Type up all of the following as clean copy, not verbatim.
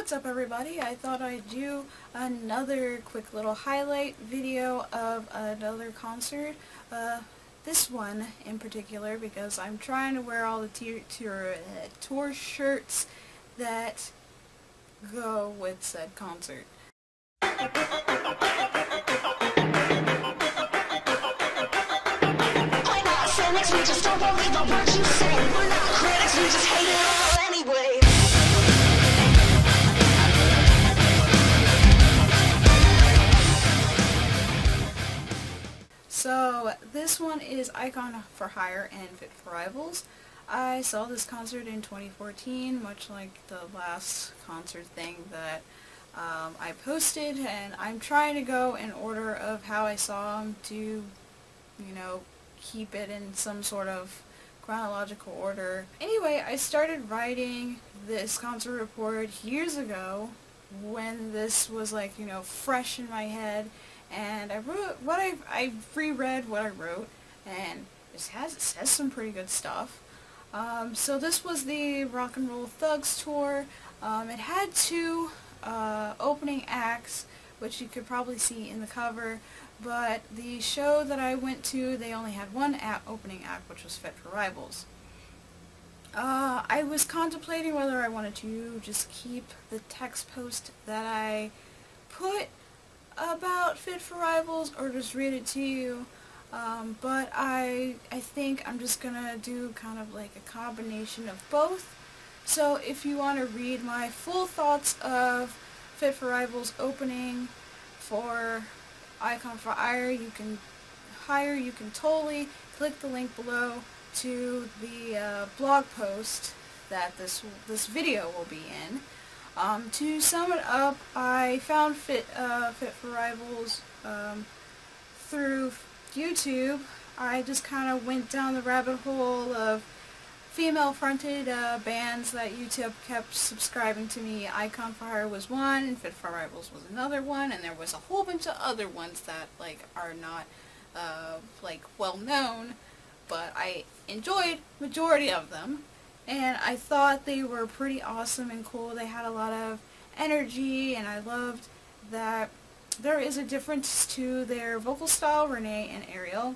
What's up, everybody? I thought I'd do another quick little highlight video of another concert. This one in particular because I'm trying to wear all the tour shirts that go with said concert. We just don't believe the words you say. We're not critics, we just hate it all anyway. So this one is Icon for Hire and Fit for Rivals. I saw this concert in 2014, much like the last concert thing that I posted, and I'm trying to go in order of how I saw them to, you know, keep it in some sort of chronological order. Anyway, I started writing this concert report years ago when this was like, you know, fresh in my head, and I wrote what I reread what I wrote, and it says some pretty good stuff. So this was the Rock and Roll Thugs tour. It had two opening acts, which you could probably see in the cover, but the show that I went to, they only had one opening act, which was Fit for Rivals. I was contemplating whether I wanted to just keep the text post that I put about Fit for Rivals or just read it to you, but I think I'm just gonna do kind of like a combination of both. So if you want to read my full thoughts of Fit for Rivals opening for Icon for Hire, you can totally click the link below to the blog post that this video will be in. To sum it up, I found Fit for Rivals through YouTube. I just kind of went down the rabbit hole of female-fronted bands that YouTube kept subscribing to me. Icon for Hire was one, and Fit for Rivals was another one, and there was a whole bunch of other ones that like are not like well known, but I enjoyed majority of them, and I thought they were pretty awesome and cool. They had a lot of energy, and I loved that there is a difference to their vocal style, Renee and Ariel.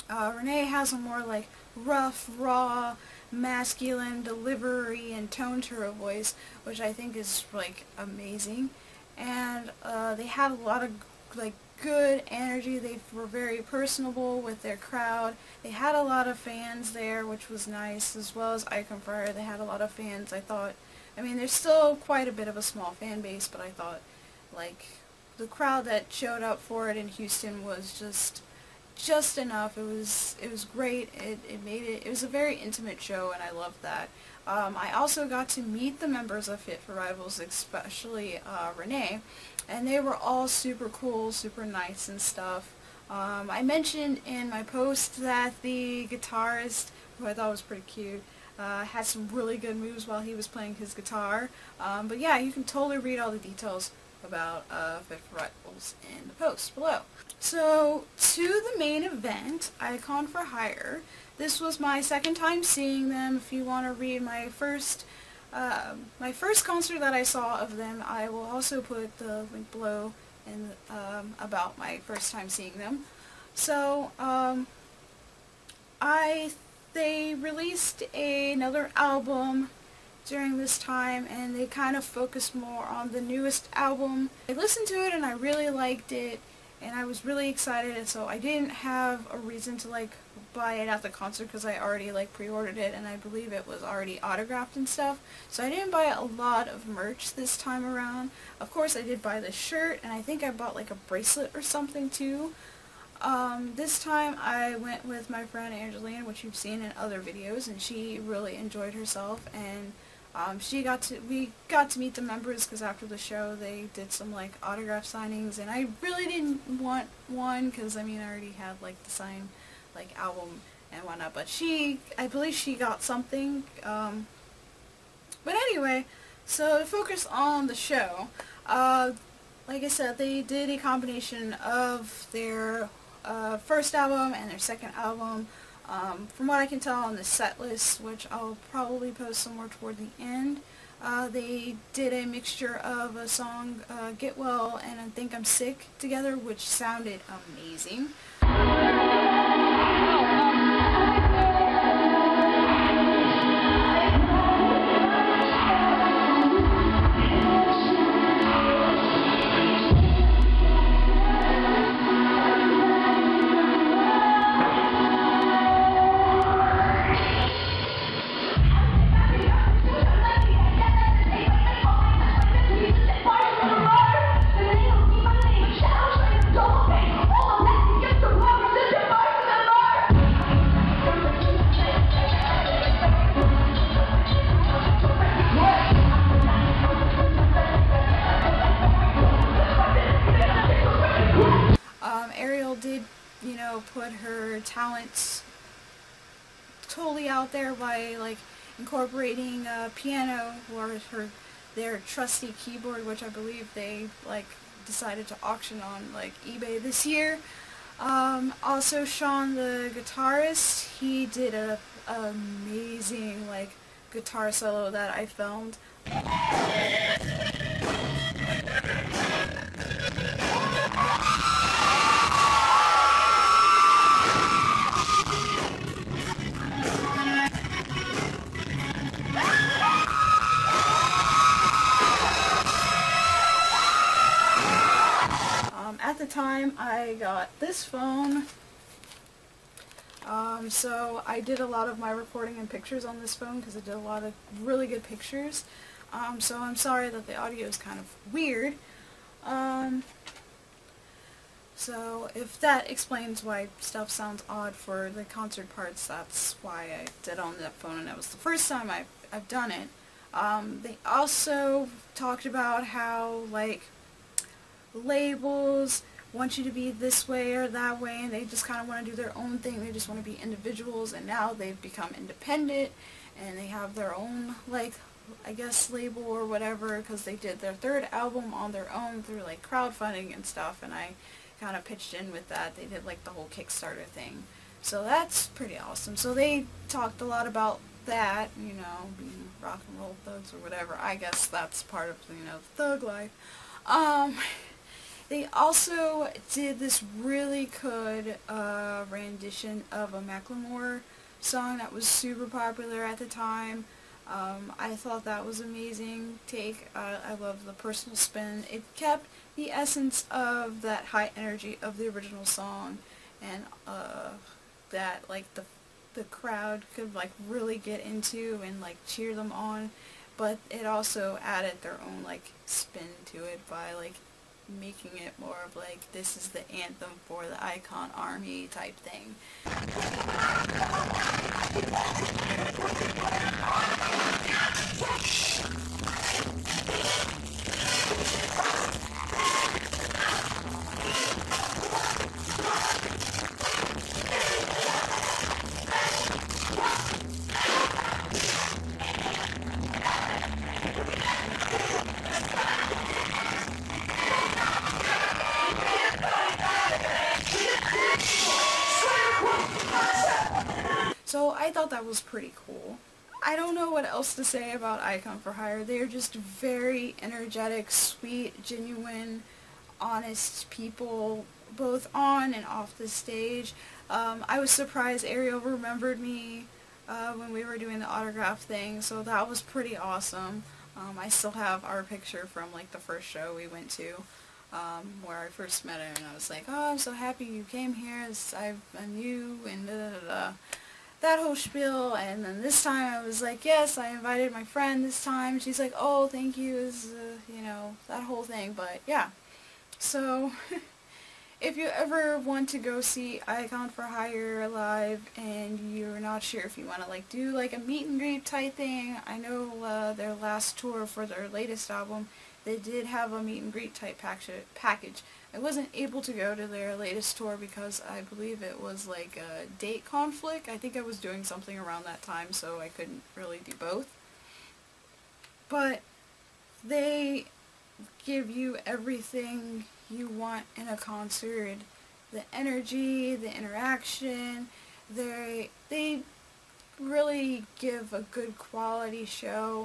Renee has a more like rough, raw, masculine delivery and tone to her voice, which I think is like amazing. And they had a lot of like good energy. They were very personable with their crowd. They had a lot of fans there, which was nice, as well as Icon for Hire. They had a lot of fans. I mean, there's still quite a bit of a small fan base, but I thought like the crowd that showed up for it in Houston was just enough. It was great. It was a very intimate show, and I loved that. I also got to meet the members of Fit for Rivals, especially Renee, and they were all super cool, super nice and stuff. I mentioned in my post that the guitarist, who I thought was pretty cute, had some really good moves while he was playing his guitar. But yeah, you can totally read all the details about Fit for Rivals in the post below. So, to the main event, Icon for Hire. This was my second time seeing them. If you want to read my first concert that I saw of them, I will also put the link below in about my first time seeing them. So, they released another album during this time, and they kind of focused more on the newest album. I listened to it and I really liked it, and I was really excited, and so I didn't have a reason to like buy it at the concert because I already like pre-ordered it, and I believe it was already autographed and stuff, so I didn't buy a lot of merch this time around. Of course I did buy the shirt, and I think I bought like a bracelet or something too. This time I went with my friend Angeline, which you've seen in other videos, and she really enjoyed herself, and we got to meet the members because after the show they did some like autograph signings, and I really didn't want one because I mean I already had like the signed like album and whatnot, but I believe she got something. But anyway, so to focus on the show, like I said, they did a combination of their first album and their second album. From what I can tell on the set list, which I'll probably post somewhere toward the end, They did a mixture of a song, Get Well and I Think I'm Sick together, which sounded amazing. Ariel did, put her talents totally out there by like incorporating piano or their trusty keyboard, which I believe they like decided to auction on like eBay this year. Also Sean the guitarist, he did a amazing like guitar solo that I filmed. At the time I got this phone, so I did a lot of my recording and pictures on this phone because I did a lot of really good pictures, so I'm sorry that the audio is kind of weird. So if that explains why stuff sounds odd for the concert parts, that's why I did on that phone, and that was the first time I've done it. They also talked about how like labels want you to be this way or that way, and they just kind of want to do their own thing. They just want to be individuals, and now they've become independent and they have their own, like, I guess label or whatever, because they did their third album on their own through like crowdfunding and stuff, and I kind of pitched in with that. They did like the whole Kickstarter thing, so that's pretty awesome. So they talked a lot about that, being rock and roll thugs or whatever. I guess that's part of thug life. They also did this really good rendition of a Macklemore song that was super popular at the time. I thought that was amazing take. I love the personal spin. It kept the essence of that high energy of the original song, and that like the crowd could like really get into and like cheer them on, but it also added their own like spin to it by like making it more of like, this is the anthem for the Icon Army type thing. So I thought that was pretty cool. I don't know what else to say about Icon for Hire. They're just very energetic, sweet, genuine, honest people, both on and off the stage. I was surprised Ariel remembered me when we were doing the autograph thing, so that was pretty awesome. I still have our picture from like the first show we went to, where I first met her, and I was like, oh, I'm so happy you came here, I'm you, and da-da-da-da. That whole spiel. And then this time I was like, yes, I invited my friend this time. She's like, oh, thank you, that whole thing. But yeah, so if you ever want to go see Icon for Hire live and you're not sure if you want to like do like a meet and greet type thing, I know their last tour for their latest album, they did have a meet and greet type package. I wasn't able to go to their latest tour because I believe it was like a date conflict. I think I was doing something around that time, so I couldn't really do both. But they give you everything you want in a concert. The energy, the interaction, they really give a good quality show.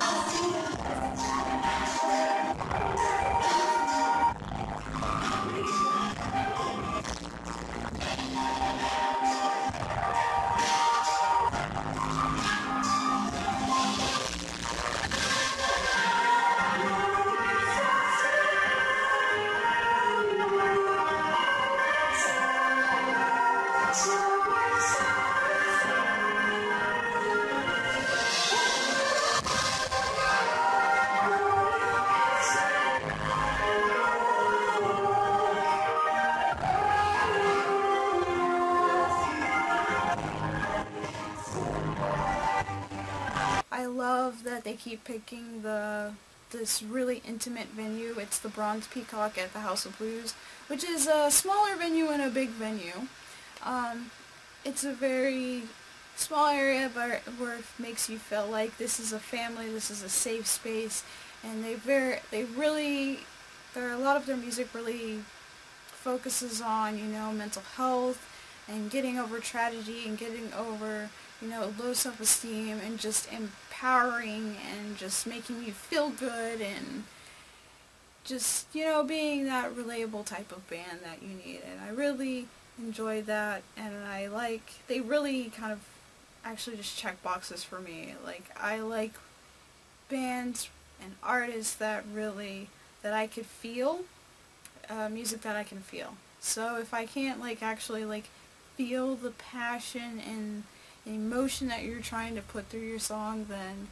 I love that they keep picking this really intimate venue. It's the Bronze Peacock at the House of Blues, which is a smaller venue and a big venue. It's a very small area, but where it makes you feel like this is a family, this is a safe space, and a lot of their music really focuses on, mental health and getting over tragedy and getting over, low self-esteem and just empowering and just making you feel good and just, being that relatable type of band that you need. And I really enjoyed that, and they really kind of actually just check boxes for me. Like, I like bands and artists that I could feel, music that I can feel. So if I can't actually feel the passion and the emotion that you're trying to put through your song, then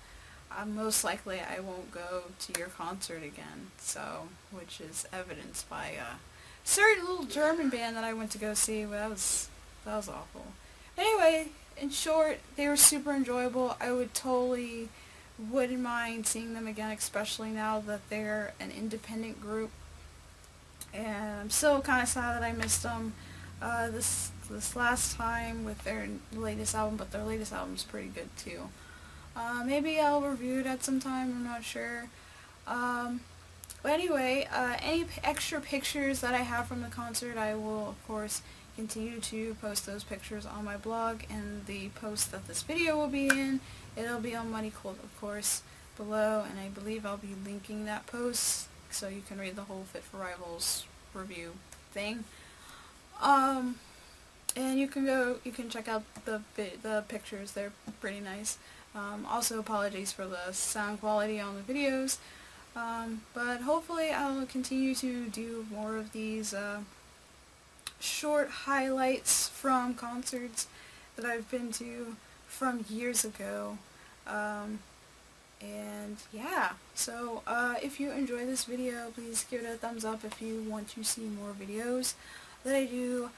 most likely I won't go to your concert again. So, which is evidenced by a certain little German band that I went to go see. But that was awful. Anyway, in short, they were super enjoyable. I wouldn't mind seeing them again, especially now that they're an independent group. And I'm still kind of sad that I missed them this last time with their latest album, but their latest album's pretty good too. Maybe I'll review it at some time, I'm not sure. But anyway, any extra pictures that I have from the concert, I will of course continue to post those pictures on my blog, and the post that this video will be in, it'll be on Money Cult, of course, below, and I believe I'll be linking that post so you can read the whole Fit for Rivals review thing. And you can check out the pictures, they're pretty nice. Also, apologies for the sound quality on the videos, but hopefully I'll continue to do more of these short highlights from concerts that I've been to from years ago. And yeah, so if you enjoy this video, please give it a thumbs up. If you want to see more videos that I do,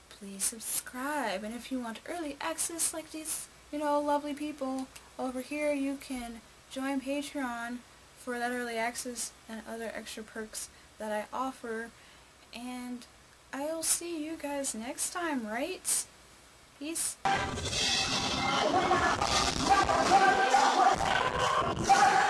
please subscribe. And if you want early access like these, lovely people over here, you can join Patreon for that early access and other extra perks that I offer. And I'll see you guys next time, right? Peace. Yeah.